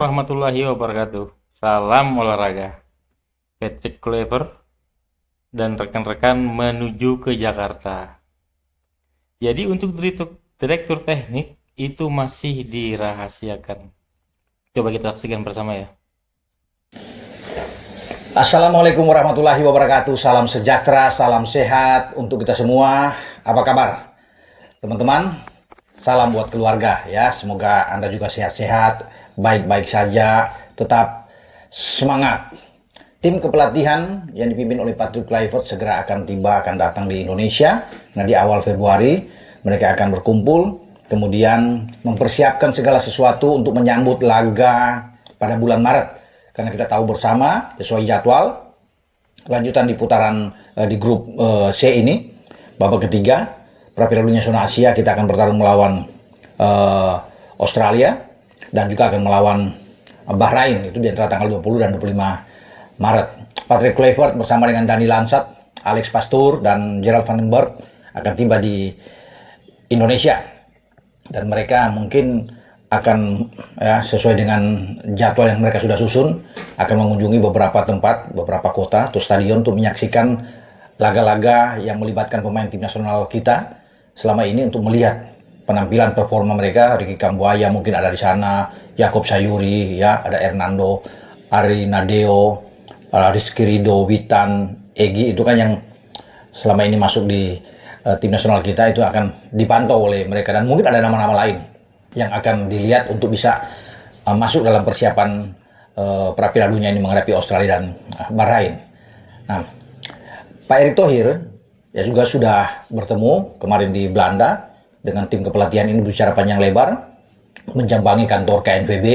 Warahmatullahi wabarakatuh. Salam olahraga. Patrick Kluivert dan rekan-rekan menuju ke Jakarta. Jadi untuk direktur teknik itu masih dirahasiakan. Coba kita saksikan bersama ya. Assalamualaikum warahmatullahi wabarakatuh. Salam sejahtera, salam sehat untuk kita semua. Apa kabar, teman-teman? Salam buat keluarga ya. Semoga Anda juga sehat-sehat, baik-baik saja, tetap semangat. Tim kepelatihan yang dipimpin oleh Patrick Kluivert segera akan datang di Indonesia. Nah, di awal Februari mereka akan berkumpul, kemudian mempersiapkan segala sesuatu untuk menyambut laga pada bulan Maret. Karena kita tahu bersama sesuai jadwal lanjutan di putaran di grup C ini, babak ketiga Piala Dunia Zona Asia, kita akan bertarung melawan Australia dan juga akan melawan Bahrain, itu di antara tanggal 20 dan 25 Maret. Patrick Kluivert bersama dengan Dani Lansat, Alex Pastoor, dan Gerald van den Berg akan tiba di Indonesia. Dan mereka mungkin akan sesuai dengan jadwal yang mereka sudah susun, akan mengunjungi beberapa tempat, beberapa kota atau stadion untuk menyaksikan laga-laga yang melibatkan pemain tim nasional kita selama ini, untuk melihat penampilan performa mereka. Ricky Kambuaya mungkin ada di sana, Yakob Sayuri, ya, ada Hernando, Ari Nadeo, Rizky Ridho, Witan, Egy, itu kan yang selama ini masuk di tim nasional kita, itu akan dipantau oleh mereka. Dan mungkin ada nama-nama lain yang akan dilihat untuk bisa masuk dalam persiapan Piala Dunia ini menghadapi Australia dan Bahrain. Nah, Pak Erick Thohir ya juga sudah bertemu kemarin di Belanda dengan tim kepelatihan ini, bicara panjang lebar, menjambangi kantor KNVB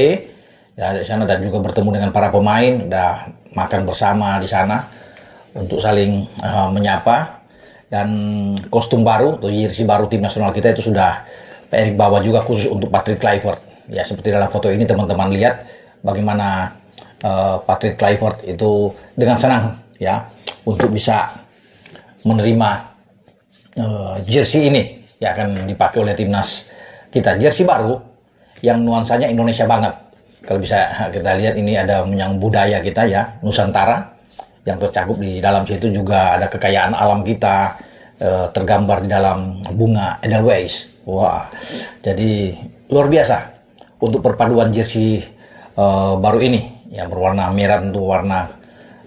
ya di sana, dan juga bertemu dengan para pemain, udah makan bersama di sana untuk saling menyapa. Dan kostum baru atau jersey baru tim nasional kita itu sudah Pak Erick bawa juga khusus untuk Patrick Kluivert. Ya, seperti dalam foto ini teman-teman lihat bagaimana Patrick Kluivert itu dengan senang ya untuk bisa menerima jersey ini yang akan dipakai oleh timnas kita. Jersey baru yang nuansanya Indonesia banget. Kalau bisa kita lihat, ini ada yang budaya kita ya, Nusantara, yang tercakup di dalam situ. Juga ada kekayaan alam kita tergambar di dalam bunga Edelweiss. Wah, jadi luar biasa untuk perpaduan jersey baru ini ya, berwarna merah, tentu warna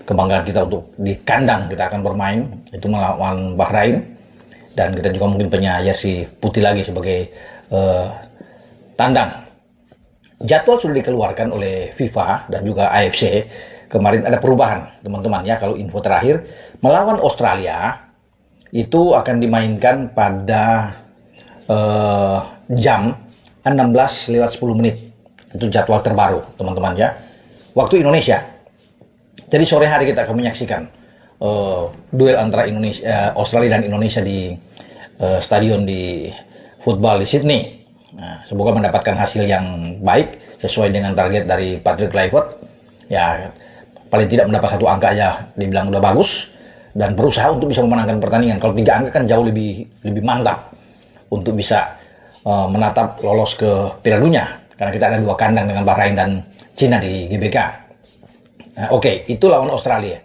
kebanggaan kita untuk di kandang kita akan bermain itu melawan Bahrain, dan kita juga mungkin punya jersey putih lagi sebagai tandang. Jadwal sudah dikeluarkan oleh FIFA dan juga AFC. Kemarin ada perubahan teman-teman ya. Kalau info terakhir, melawan Australia itu akan dimainkan pada jam 16:10. Itu jadwal terbaru teman-teman ya, waktu Indonesia. Jadi sore hari kita akan menyaksikan duel antara Australia dan Indonesia di stadion di football di Sydney. Nah, semoga mendapatkan hasil yang baik sesuai dengan target dari Patrick Kluivert. Ya, paling tidak mendapat 1 angka aja dibilang udah bagus, dan berusaha untuk bisa memenangkan pertandingan. Kalau 3 angka kan jauh lebih mantap untuk bisa menatap lolos ke Piala Dunia, karena kita ada 2 kandang dengan Bahrain dan Cina di GBK. Nah, oke, itu lawan Australia.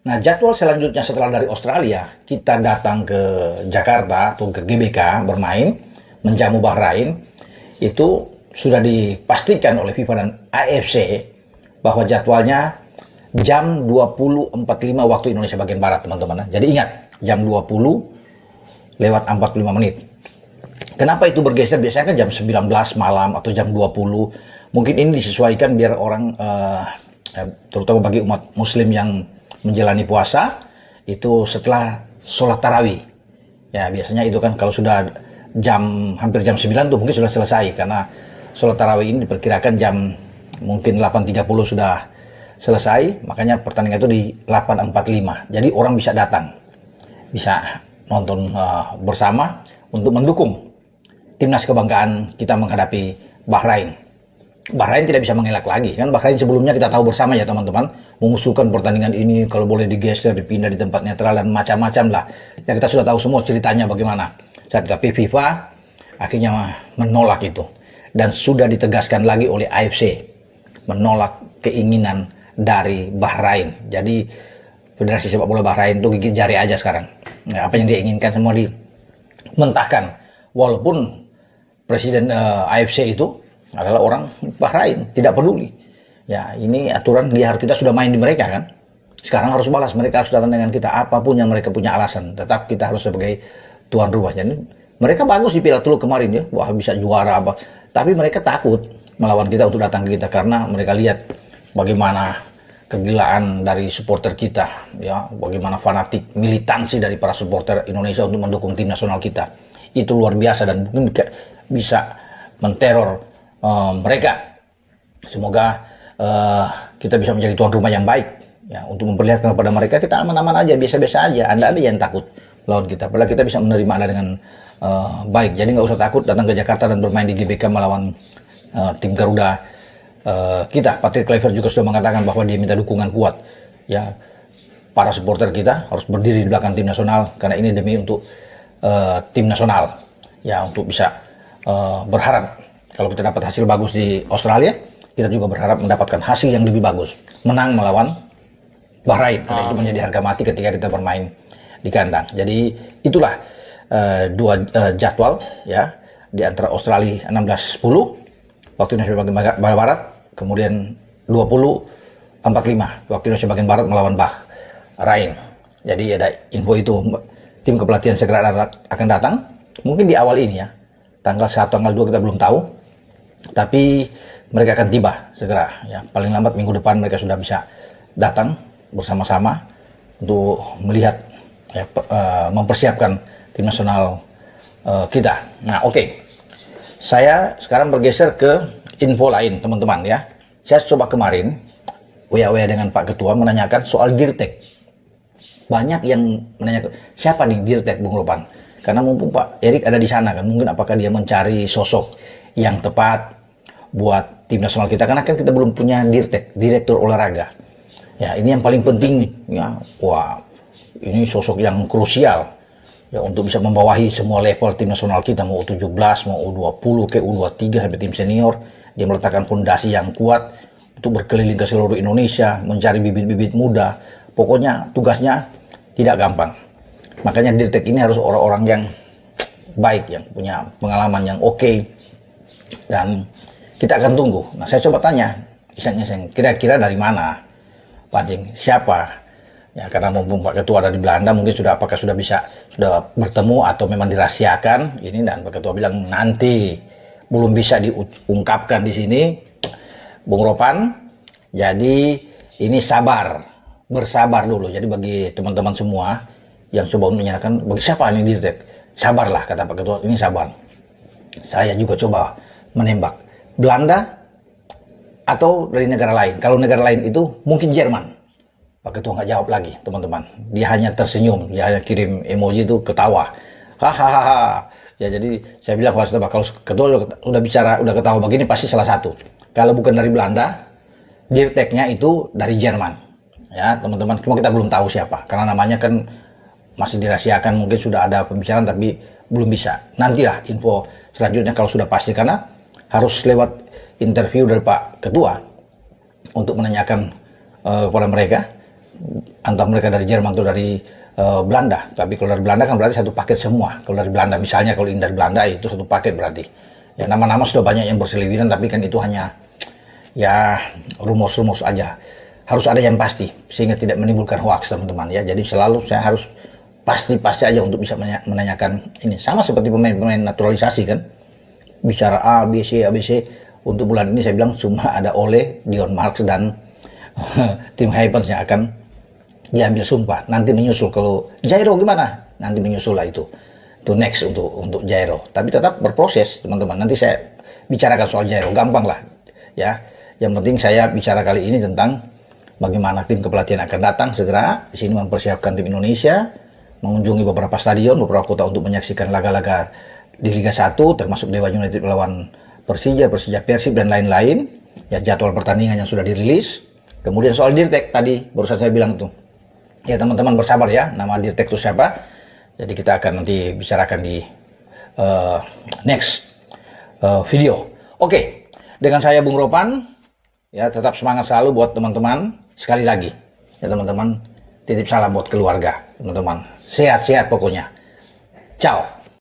Nah, jadwal selanjutnya setelah dari Australia, kita datang ke Jakarta atau ke GBK bermain, menjamu Bahrain. Itu sudah dipastikan oleh FIFA dan AFC bahwa jadwalnya jam 20.45 waktu Indonesia bagian Barat, teman-teman. Jadi ingat, jam 20:45. Kenapa itu bergeser? Biasanya kan jam 19 malam atau jam 20. Mungkin ini disesuaikan biar orang terutama bagi umat muslim yang menjalani puasa itu setelah sholat tarawih ya, biasanya itu kan kalau sudah hampir jam 9 tuh mungkin sudah selesai, karena sholat tarawih ini diperkirakan jam mungkin 8.30 sudah selesai, makanya pertandingan itu di 8.45. Jadi orang bisa datang, bisa nonton bersama untuk mendukung timnas kebanggaan kita menghadapi Bahrain. Bahrain tidak bisa mengelak lagi kan. Bahrain sebelumnya kita tahu bersama ya teman-teman, mengusulkan pertandingan ini kalau boleh digeser, dipindah di tempat netral dan macam-macam lah. Ya, kita sudah tahu semua ceritanya bagaimana. Tapi FIFA akhirnya menolak itu, dan sudah ditegaskan lagi oleh AFC menolak keinginan dari Bahrain. Jadi Federasi Sepak Bola Bahrain itu gigit jari aja sekarang. Nah, apa yang dia inginkan semua dimentahkan. Walaupun Presiden AFC itu adalah orang Bahrain, tidak peduli. Ya, ini aturan kita sudah main di mereka kan. Sekarang harus balas, mereka harus datang dengan kita apapun yang mereka punya alasan. Tetap kita harus sebagai tuan rumah. Jadi mereka bagus di Piala Tulu kemarin ya, wah bisa juara apa. Tapi mereka takut melawan kita untuk datang ke kita karena mereka lihat bagaimana kegilaan dari supporter kita, ya, bagaimana fanatik, militansi dari para supporter Indonesia untuk mendukung tim nasional kita. Itu luar biasa dan mungkin bisa menteror mereka. Semoga kita bisa menjadi tuan rumah yang baik, ya, untuk memperlihatkan kepada mereka kita aman-aman aja, biasa-biasa aja. Anda ada yang takut lawan kita, padahal kita bisa menerima Anda dengan baik. Jadi nggak usah takut datang ke Jakarta dan bermain di GBK melawan tim Garuda. Kita, Patrick Kluivert juga sudah mengatakan bahwa dia minta dukungan kuat. Ya, para supporter kita harus berdiri di belakang tim nasional karena ini demi untuk tim nasional. Ya, untuk bisa berharap kalau kita dapat hasil bagus di Australia, kita juga berharap mendapatkan hasil yang lebih bagus, menang melawan Bahrain. Karena itu menjadi harga mati ketika kita bermain di kandang. Jadi itulah dua jadwal ya di antara Australia 16:10 waktu Indonesia bagian barat, kemudian 20:45 waktu Indonesia bagian barat melawan Bahrain. Jadi ada info itu, tim kepelatihan segera akan datang. Mungkin di awal ini ya, tanggal 1, tanggal 2 kita belum tahu. Tapi mereka akan tiba segera ya. Paling lambat minggu depan mereka sudah bisa datang bersama-sama untuk melihat ya, mempersiapkan tim nasional kita. Nah, oke. Saya sekarang bergeser ke info lain, teman-teman ya. Saya coba kemarin WA dengan Pak Ketua menanyakan soal Dirtek. Banyak yang menanyakan, siapa nih Dirtek, Bung Ropan? Karena mumpung Pak Erik ada di sana kan, mungkin apakah dia mencari sosok yang tepat buat tim nasional kita, karena kan kita belum punya Dirtek, direktur olahraga. Ya, ini yang paling penting ya. Wah, ini sosok yang krusial ya untuk bisa membawahi semua level tim nasional kita, mau U17, mau U20, ke U23 sampai tim senior. Dia meletakkan fondasi yang kuat untuk berkeliling ke seluruh Indonesia, mencari bibit-bibit muda. Pokoknya tugasnya tidak gampang. Makanya Dirtek ini harus orang-orang yang baik, yang punya pengalaman yang oke. Dan kita akan tunggu. Nah, saya coba tanya, kira-kira dari mana Pancing, siapa? Ya, karena mumpung Pak Ketua ada di Belanda, mungkin sudah bertemu atau memang dirahasiakan ini, dan Pak Ketua bilang nanti belum bisa diungkapkan di sini, Bung Ropan. Jadi ini bersabar dulu. Jadi bagi teman-teman semua yang coba menyatakan bagi siapa ini Dirtek, sabarlah kata Pak Ketua, ini sabar. Saya juga coba menembak Belanda atau dari negara lain. Kalau negara lain itu mungkin Jerman. Pak Ketua nggak jawab lagi, teman-teman. Dia hanya tersenyum, dia hanya kirim emoji itu ketawa. Hahaha. Ya, jadi saya bilang kalau Ketua udah ketawa begini pasti salah satu. Kalau bukan dari Belanda, Dirteknya itu dari Jerman. Ya, teman-teman, cuma kita belum tahu siapa. Karena namanya kan masih dirahasiakan, mungkin sudah ada pembicaraan tapi belum bisa. Nantilah info selanjutnya kalau sudah pasti, karena harus lewat interview dari Pak Ketua untuk menanyakan kepada mereka, entah mereka dari Jerman atau dari Belanda. Tapi kalau dari Belanda kan berarti satu paket semua. Kalau dari Belanda, misalnya kalau ini dari Belanda itu satu paket berarti. Ya, nama-nama sudah banyak yang berseliweran, tapi kan itu hanya ya rumus-rumus aja. Harus ada yang pasti sehingga tidak menimbulkan hoax, teman-teman ya. Jadi selalu saya harus pasti aja untuk bisa menanyakan ini. Sama seperti pemain-pemain naturalisasi kan. Bicara A, B, C. Untuk bulan ini saya bilang cuma ada Ole, Dion Marks dan tim Hypens yang akan diambil sumpah. Nanti menyusul. Kalau Jairo gimana? Nanti menyusul lah itu. Itu next untuk Jairo. Tapi tetap berproses, teman-teman. Nanti saya bicarakan soal Jairo. Gampang lah. Ya. Yang penting saya bicara kali ini tentang bagaimana tim kepelatihan akan datang segera di sini mempersiapkan tim Indonesia, mengunjungi beberapa stadion, beberapa kota untuk menyaksikan laga-laga di Liga 1, termasuk Dewa United melawan Persija Persib dan lain-lain. Ya, jadwal pertandingan yang sudah dirilis. Kemudian soal Dirtek tadi barusan saya bilang tuh. Ya, teman-teman bersabar ya, nama Dirtek itu siapa? Jadi kita akan nanti bicarakan di next video. Oke, dengan saya Bung Ropan Ya, tetap semangat selalu buat teman-teman. Sekali lagi, ya teman-teman, titip salam buat keluarga, teman-teman. Sehat-sehat pokoknya. Ciao.